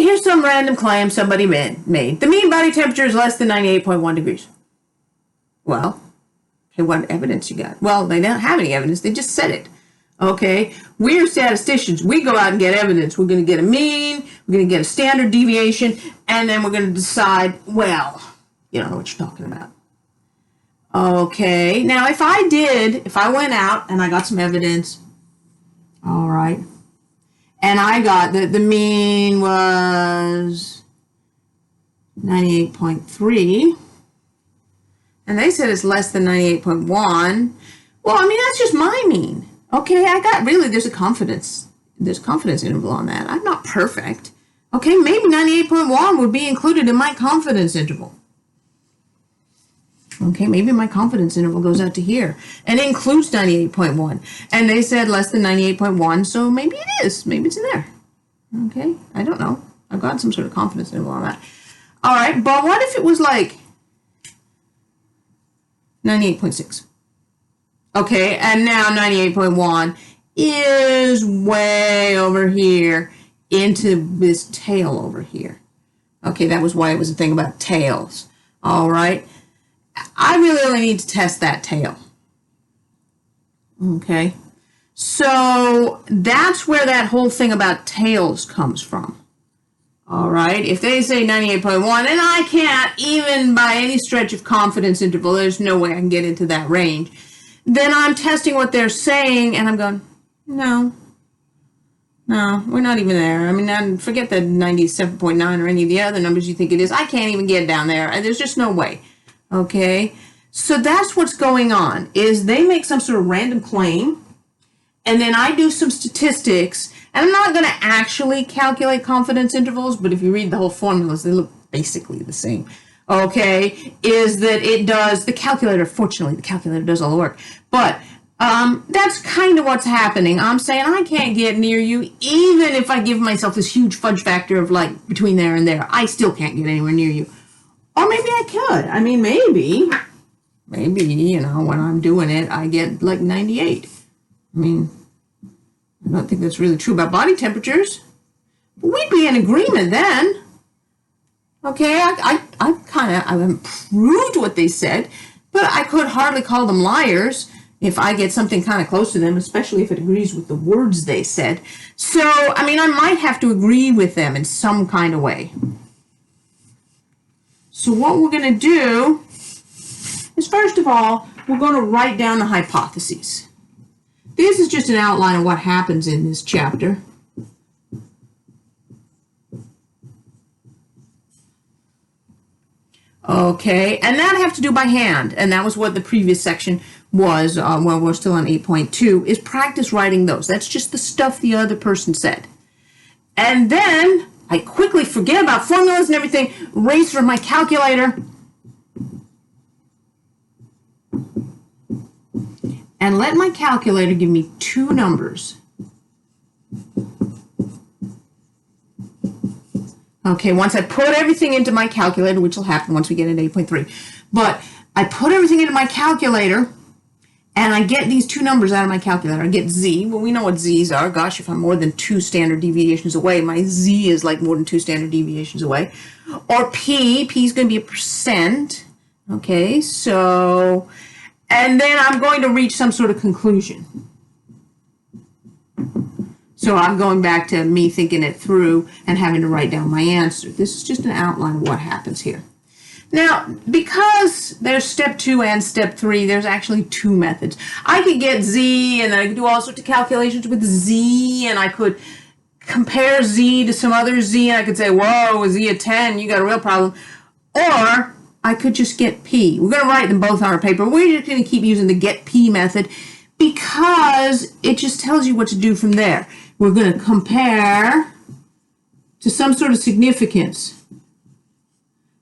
here's some random claim somebody made. The mean body temperature is less than 98.1 degrees. Well, okay, what evidence you got? Well, they don't have any evidence. They just said it. Okay, we're statisticians. We go out and get evidence. We're going to get a mean, we're going to get a standard deviation, and then we're going to decide, well, you don't know what you're talking about. Okay, now if I went out and I got some evidence, all right, and I got that the mean was 98.3, and they said it's less than 98.1, well, I mean, that's just my mean. Okay, there's a confidence interval on that. I'm not perfect. Okay, maybe 98.1 would be included in my confidence interval. Okay, maybe my confidence interval goes out to here and it includes 98.1. And they said less than 98.1, so maybe it is. Maybe it's in there. Okay, I don't know. I've got some sort of confidence interval on that. All right, but what if it was like 98.6? Okay, and now 98.1 is way over here into this tail over here. Okay, that was why it was a thing about tails. All right, I really only need to test that tail. Okay, so that's where that whole thing about tails comes from. All right, if they say 98.1 and I can't even by any stretch of confidence interval, there's no way I can get into that range, then I'm testing what they're saying, and I'm going, no, we're not even there. I mean, forget the 97.9 or any of the other numbers you think it is. I can't even get down there. There's just no way. Okay, so that's what's going on, is they make some sort of random claim, and then I do some statistics, and I'm not going to actually calculate confidence intervals, but if you read the whole formulas, they look basically the same. Okay, is that it does, fortunately, the calculator does all the work. But that's kind of what's happening. I'm saying I can't get near you, even if I give myself this huge fudge factor of like between there and there. I still can't get anywhere near you. Or maybe I could. I mean, maybe, you know, when I'm doing it, I get like 98. I mean, I don't think that's really true about body temperatures. But we'd be in agreement then. Okay, I haven't proved what they said, but I could hardly call them liars if I get something kind of close to them, especially if it agrees with the words they said. So, I mean, I might have to agree with them in some kind of way. So what we're going to do is, first of all, we're going to write down the hypotheses. This is just an outline of what happens in this chapter. Okay, and that I have to do by hand, and that was what the previous section was, when we're still on 8.2, is practice writing those. That's just the stuff the other person said. And then I quickly forget about formulas and everything, race for my calculator, and let my calculator give me two numbers. Okay, once I put everything into my calculator, which will happen once we get into 8.3, but I put everything into my calculator, and I get these two numbers out of my calculator. I get Z. Well, we know what Z's are. Gosh, if I'm more than 2 standard deviations away, my Z is like more than 2 standard deviations away. Or P. P is going to be a percent. Okay, so, and then I'm going to reach some sort of conclusion. So I'm going back to me thinking it through and having to write down my answer. This is just an outline of what happens here. Now, because there's step 2 and step 3, there's actually 2 methods. I could get Z, and then I could do all sorts of calculations with Z, and I could compare Z to some other Z, and I could say, whoa, Z at 10, you got a real problem. Or I could just get P. We're going to write them both on our paper. We're just going to keep using the get P method because it just tells you what to do from there. We're going to compare to some sort of significance.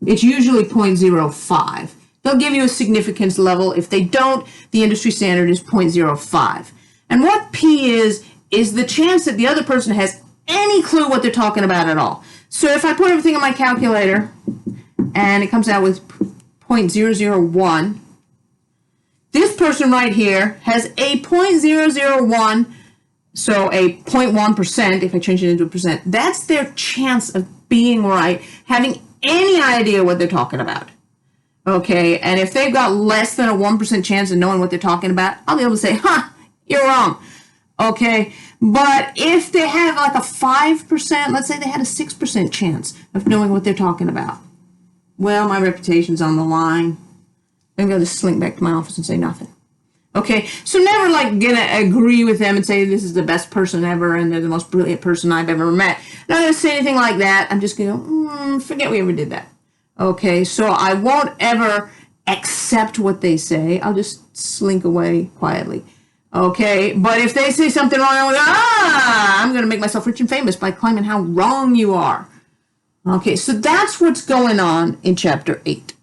It's usually 0.05. They'll give you a significance level. If they don't, the industry standard is 0.05. And what P is the chance that the other person has any clue what they're talking about at all. So if I put everything in my calculator and it comes out with 0.001, this person right here has a 0.001, so a 0.1%, if I change it into a percent, that's their chance of being right, having any idea what they're talking about. Okay, and if they've got less than a 1% chance of knowing what they're talking about, I'll be able to say, you're wrong. Okay, but if they have like a 5%, let's say they had a 6% chance of knowing what they're talking about, well, my reputation's on the line. I'm going to slink back to my office and say nothing. Okay, so never like gonna agree with them and say this is the best person ever and they're the most brilliant person I've ever met. Not gonna say anything like that. I'm just gonna forget we ever did that. Okay, so I won't ever accept what they say. I'll just slink away quietly. Okay, but if they say something wrong, I'm gonna make myself rich and famous by claiming how wrong you are. Okay, so that's what's going on in chapter 8.